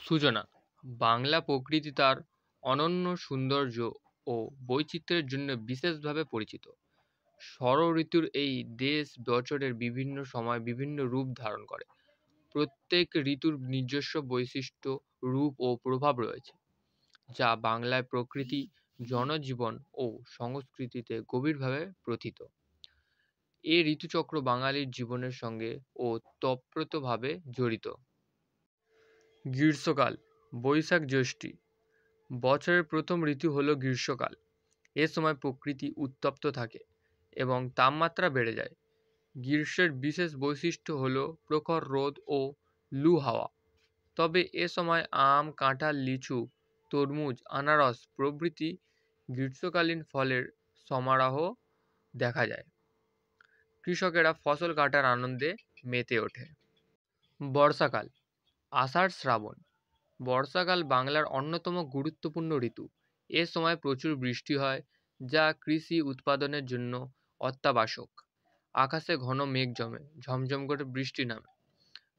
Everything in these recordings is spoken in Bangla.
সূচনা। বাংলা প্রকৃতি তার অনন্য সৌন্দর্য ও বৈচিত্র্যের জন্য বিশেষভাবে পরিচিত। ষড়ঋতুর এই দেশ বছরের বিভিন্ন সময় বিভিন্ন রূপ ধারণ করে। প্রত্যেক ঋতুর নিজস্ব বৈশিষ্ট্য, রূপ ও প্রভাব রয়েছে, যা বাংলায় প্রকৃতি, জনজীবন ও সংস্কৃতিতে গভীরভাবে প্রথিত। এ ঋতুচক্র বাঙালির জীবনের সঙ্গে ওতপ্রোতভাবে জড়িত। গ্রীষ্মকাল, বৈশাখ জ্যৈষ্ঠী। বছরের প্রথম ঋতু হল গ্রীষ্মকাল। এ সময় প্রকৃতি উত্তপ্ত থাকে এবং তাপমাত্রা বেড়ে যায়। গ্রীষ্মের বিশেষ বৈশিষ্ট্য হল প্রখর রোদ ও লু হাওয়া। তবে এ সময় আম, কাঁঠাল, লিচু, তরমুজ, আনারস প্রভৃতি গ্রীষ্মকালীন ফলের সমারোহ দেখা যায়। কৃষকেরা ফসল কাটার আনন্দে মেতে ওঠে। বর্ষাকাল, আষাঢ় শ্রাবণ। বর্ষাকাল বাংলার অন্যতম গুরুত্বপূর্ণ ঋতু। এ সময় প্রচুর বৃষ্টি হয়, যা কৃষি উৎপাদনের জন্য অত্যাবশ্যক। আকাশে ঘন মেঘ জমে, ঝমঝম করে বৃষ্টি নামে।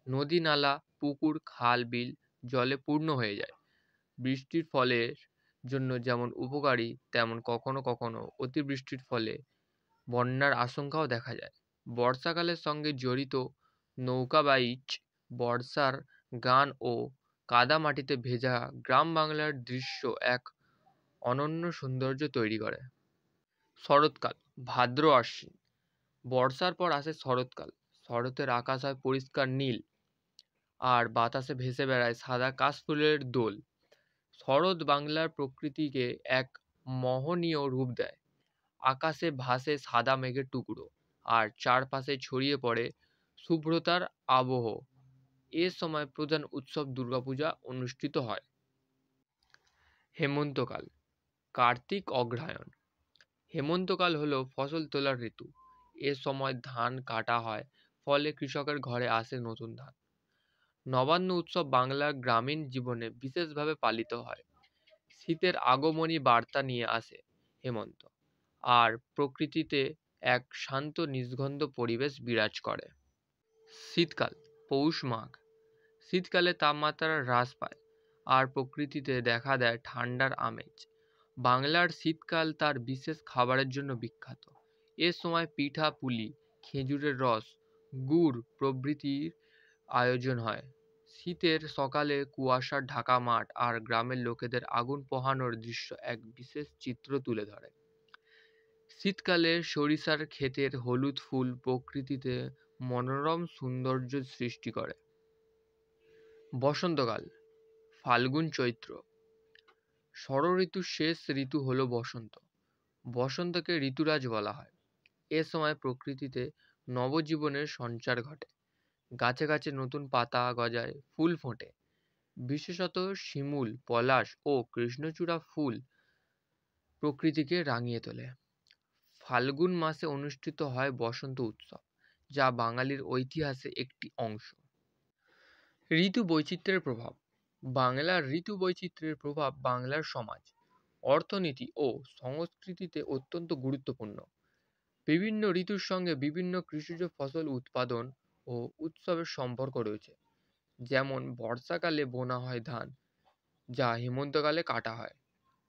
নদী, নালা, পুকুর, খাল, বিল জলে পূর্ণ হয়ে যায়। বৃষ্টির ফলের জন্য যেমন উপকারী, তেমন কখনো কখনো অতিবৃষ্টির ফলে বন্যার আশঙ্কাও দেখা যায়। বর্ষাকালের সঙ্গে জড়িত নৌকাবাইচ, বর্ষার গান ও কাদামাটিতে ভেজা গ্রাম বাংলার দৃশ্য এক অনন্য সৌন্দর্য তৈরি করে। শরৎকাল, ভাদ্র আশ্বিন। বর্ষার পর আসে শরৎকাল। শরতের আকাশ হয় পরিষ্কার নীল, আর বাতাসে ভেসে বেড়ায় সাদা কাশফুলের দোল। শরৎ বাংলার প্রকৃতিকে এক মোহনীয় রূপ দেয়। আকাশে ভাসে সাদা মেঘের টুকরো, আর চারপাশে ছড়িয়ে পড়ে শুভ্রতার আবহ। এ সময় প্রধান উৎসব দুর্গাপূজা অনুষ্ঠিত হয়। হেমন্তকাল, কার্তিক অগ্রহায়ণ। হেমন্তকাল হলো ফসল তোলার ঋতু। এ সময় ধান কাটা হয়, ফলে কৃষকের ঘরে আসে নতুন ধান। নবান্ন উৎসব বাংলার গ্রামীণ জীবনে বিশেষভাবে পালিত হয়। শীতের আগমনী বার্তা নিয়ে আসে হেমন্ত, আর প্রকৃতিতে এক শান্ত নিঃস্পন্দ পরিবেশ বিরাজ করে। শীতকাল, পৌষ মাঘ। শীতকালে তাপমাত্রা হ্রাস পায়, আর প্রকৃতিতে দেখা দেয় ঠান্ডার আমেজ। বাংলার শীতকাল তার বিশেষ খাবারের জন্য বিখ্যাত। এ সময় পিঠা, পুলি, খেজুরের রস, গুড় প্রভৃতির আয়োজন হয়। শীতের সকালে কুয়াশার ঢাকা মাঠ আর গ্রামের লোকেদের আগুন পোহানোর দৃশ্য এক বিশেষ চিত্র তুলে ধরে। শীতকালে সরিষার ক্ষেতের হলুদ ফুল প্রকৃতিতে মনোরম সৌন্দর্য সৃষ্টি করে। বসন্তকাল, ফাল্গুন চৈত্র। ষড়ঋতুর শেষ ঋতু হলো বসন্ত। বসন্তকে ঋতুরাজ বলা হয়। এ সময় প্রকৃতিতে নবজীবনের সঞ্চার ঘটে। গাছে গাছে নতুন পাতা গজায়, ফুল ফোটে। বিশেষত শিমুল, পলাশ ও কৃষ্ণচূড়া ফুল প্রকৃতিকে রাঙিয়ে তোলে। ফাল্গুন মাসে অনুষ্ঠিত হয় বসন্ত উৎসব, যা বাঙালির ঐতিহাসে একটি অংশ। ঋতু বৈচিত্র্যের প্রভাব। বাংলার ঋতু বৈচিত্র্যের প্রভাব বাংলার সমাজ, অর্থনীতি ও সংস্কৃতিতে অত্যন্ত গুরুত্বপূর্ণ। বিভিন্ন ঋতুর সঙ্গে বিভিন্ন কৃষিজ ফসল উৎপাদন ও উৎসবের সম্পর্ক রয়েছে। যেমন বর্ষাকালে বোনা হয় ধান, যা হেমন্তকালে কাটা হয়।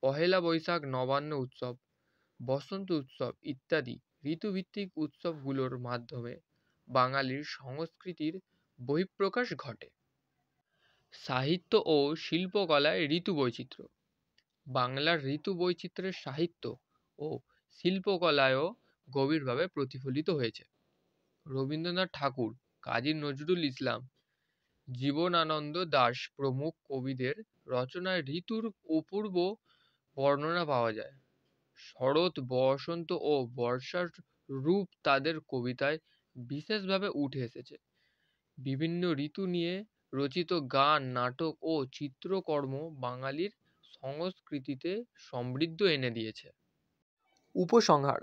পহেলা বৈশাখ নবান্ন উৎসব, বসন্ত উৎসব ইত্যাদি ঋতুভিত্তিক উৎসবগুলোর মাধ্যমে বাঙালির সংস্কৃতির বহিঃপ্রকাশ ঘটে। সাহিত্য ও শিল্পকলায় ঋতু বৈচিত্র্য। বাংলার ঋতু বৈচিত্র্যের সাহিত্য ও শিল্পকলায়ও গভীরভাবে প্রতিফলিত হয়েছে। রবীন্দ্রনাথ ঠাকুর, কাজী নজরুল ইসলাম, জীবনানন্দ দাশ প্রমুখ কবিদের রচনায় ঋতুর অপূর্ব বর্ণনা পাওয়া যায়। শরৎ, বসন্ত ও বর্ষার রূপ তাদের কবিতায় বিশেষভাবে উঠে এসেছে। বিভিন্ন ঋতু নিয়ে রচিত গান, নাটক ও চিত্রকর্ম বাঙালির সংস্কৃতিতে সমৃদ্ধি এনে দিয়েছে। উপসংহার: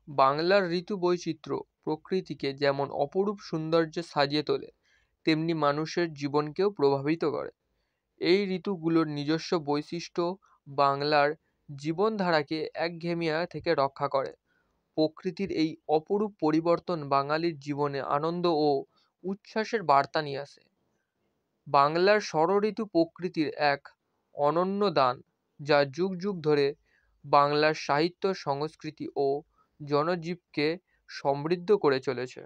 বাংলার ঋতু বৈচিত্র্য প্রকৃতিকে যেমন অপরূপ সৌন্দর্যে সাজিয়ে তোলে, তেমনি মানুষের জীবনকেও প্রভাবিত করে। এই ঋতুগুলোর নিজস্ব বৈশিষ্ট্য বাংলার জীবনধারাকে একঘেয়েমি থেকে রক্ষা করে। প্রকৃতির এই অপরূপ পরিবর্তন বাঙালির জীবনে আনন্দ ও উচ্ছ্বাসের বার্তা নিয়ে আসে। বাংলার ষড়ঋতু প্রকৃতির এক অনন্য দান, যা যুগ যুগ ধরে বাংলার সাহিত্য, সংস্কৃতি ও জনজীবনকে সমৃদ্ধ করে চলেছে।